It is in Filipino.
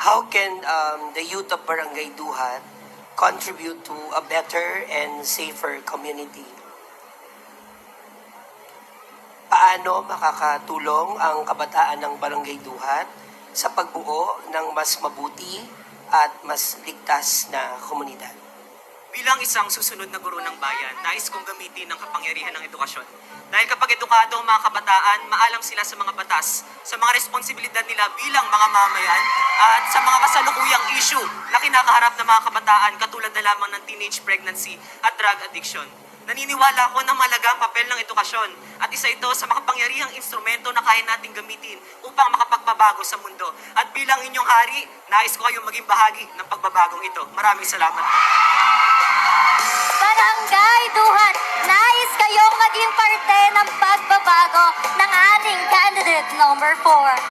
how can the youth of Barangay Duhat contribute to a better and safer community? Paano makakatulong ang kabataan ng Barangay Duhat sa pagbuo ng mas mabuti at mas ligtas na komunidad? Bilang isang susunod na guro ng bayan, nais kong gamitin ang kapangyarihan ng edukasyon. Dahil kapag edukado ang mga kabataan, maalam sila sa mga batas, sa mga responsibilidad nila bilang mga mamayan, at sa mga kasalukuyang issue na kinakaharap ng mga kabataan katulad na lamang ng teenage pregnancy at drug addiction. Naniniwala ako na malaga ang papel ng edukasyon at isa ito sa makapangyarihang instrumento na kaya nating gamitin upang makapagpabago sa mundo. At bilang inyong hari, nais ko kayong maging bahagi ng pagbabagong ito. Maraming salamat. Barangay Duhat, nais kayong maging parte ng pagbabago ng ating candidate number 4.